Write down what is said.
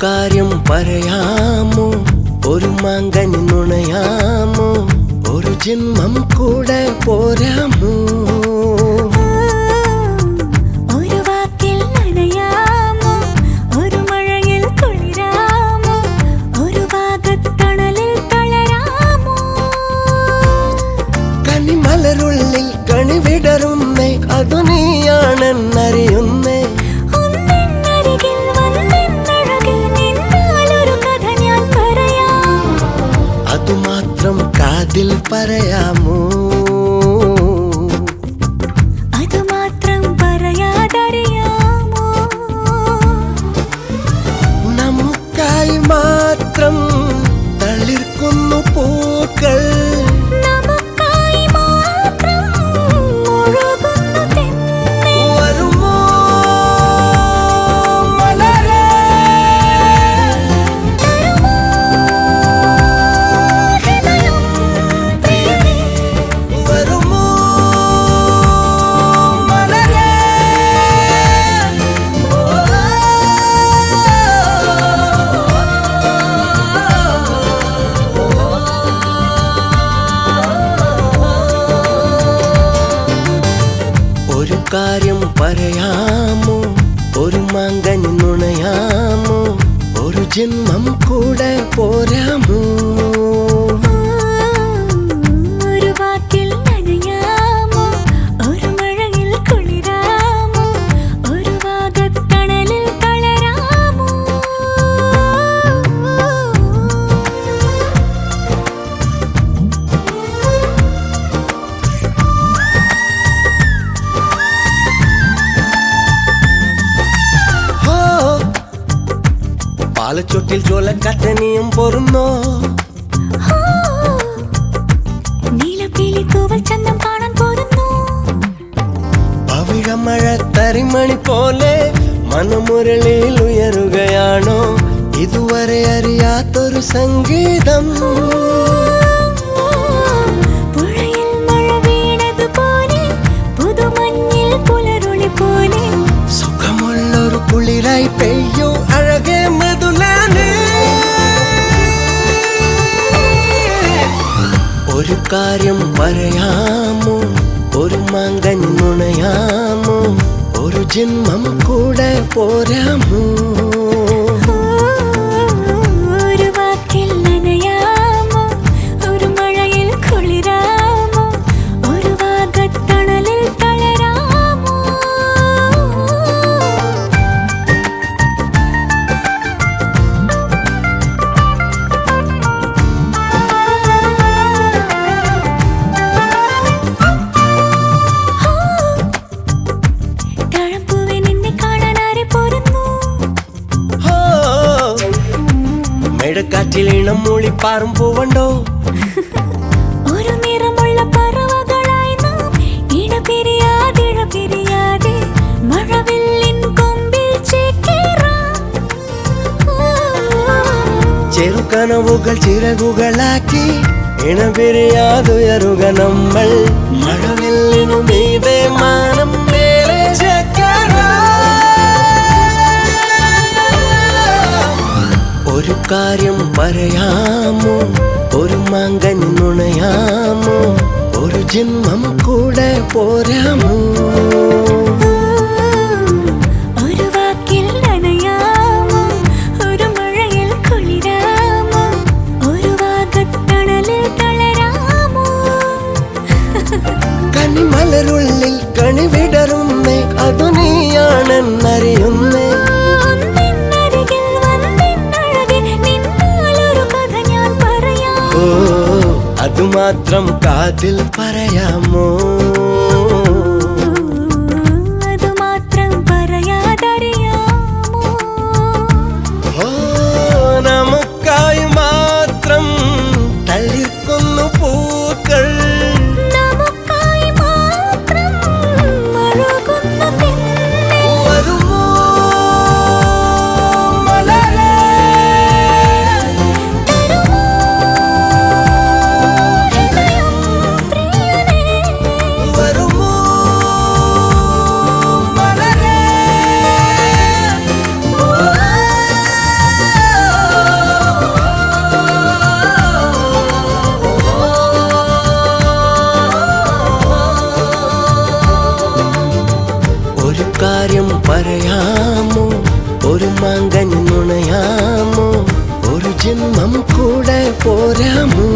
കാര്യം പറയാമോ, ഒരു മാങ്കനി നുണയാമോ, ഒരു ജന്മം കൂടെ പോരാമോ? ഒരു വാക്കിൽ നനയാമോ, ഒരു മഴയിൽ കുളിരാമോ, ഒരു വാഗത്തണലിൽ തളരാമോ? കനിമലരുള്ളിൽ കണിവിടരുന്നേ, അതു നീയാണെന്നറിയുന്നേ. അതുമാത്രം കാതിൽ പറയാമോ, അതുമാത്രം പറയാതറിയാമോ? നമുക്കായി മാത്രം തളിർക്കുന്നു പൂക്കൾ, നമുക്കായി മാത്രം ഒഴുകുന്നു തെന്നൽ. വരുമോ മലരേ, തരുമോ ഹൃദയം പ്രിയനേ? വരുമോ മലരേ. ഒരു കാര്യം പറയാമോ, ഒരു മാങ്കനി നുണയാമോ, ഒരു ജന്മം കൂടെ പോരാമോ? ഒരു വാക്കിൽ നനയാമോ, ഒരു മഴയിൽ കുളിരാമോ, ഒരു വാഗത്തണലിൽ തളരാമോ? ഹോ, പാലച്ചോട്ടിൽ ജോലക്കാറ്റനിയും പൊറുന്നോ, നീലപ്പീലി തൂവൽ ചന്തം കാണാൻ പോരുന്നു. പവിഴമഴ തരിമണി പോലെ മനമുരളിയിൽ ഉയരുകയാണോ, ഇതുവരെ അറിയാത്തൊരു സംഗീതം. പുഴയിൽ മഴ വീണതുപോലെ, പുതുമഞ്ഞിൽ പുലരുളി പോലെ, സുഖമുള്ളൊരു കുളിരായി പെയ്യൂ അഴകേ മൃദുലനേ. ഒരു കാര്യം പറയാമോ, ഒരു മാങ്കനി നുണയാമോ, ഒരു ജന്മം കൂടെ പോരാമോ? ഒരു വാക്കിൽ നനയാമോ, ഒരു മഴയിൽ കുളിരാമോ, ഒരു വാഗത്തണലിൽ തളരാമോ? തഴമ്പൂവേ നിന്നെ കാണാൻ ആരെ പോരുന്നു? ഹോ, മെഴക്കാറ്റിൽ ഇണം മൂളിപ്പാറും പൂവണ്ടോ, ഒരു നിറമുള്ള പറവകളായി നാം ഇടപിരിയാതെ മഴവില്ലിൻ കൊമ്പിൽ ചേക്കേറാം. ചെറുകനവുകൾ ചിറകുകളാക്കി ഇണപിരിയാതുയരുക നമ്മൾ, മഴവില്ലിനു മീതെ മാനം മേലെ ചേക്കേറാം. ഒരു കാര്യം പറയാമോ, ഒരു മാങ്കനി നുണയാമോ, ഒരു ജന്മം കൂടെ പോരാമോ? ഒരു വാക്കിൽ നനയാമോ, ഒരു മഴയിൽ കുളിരാമോ, ഒരു വാഗത്തണലിൽ തളരാമോ? കനിമലരുള്ളിൽ കണിവിടരുന്നേ, അതു നീയാണെന്നറിയുന്നേ. ഒന്നിനരികിൽ വന്നിന്നഴകെ നിന്നാലൊരു കഥ ഞാൻ പറയാം. ഓ, അതുമാത്രം കാതിൽ പറയാമോ? അതുമാത്രം പറയാതറിയാമോ? ഓ, നമുക്കായി മാത്രം തളിർക്കുന്നു പൂക്കൾ, നമുക്കായി മാത്രം ഒഴുകുന്നു തെന്നൽ. വരുമോ മലരേ, തരുമോ ഹൃദയം പ്രിയനേ? പോരാമോ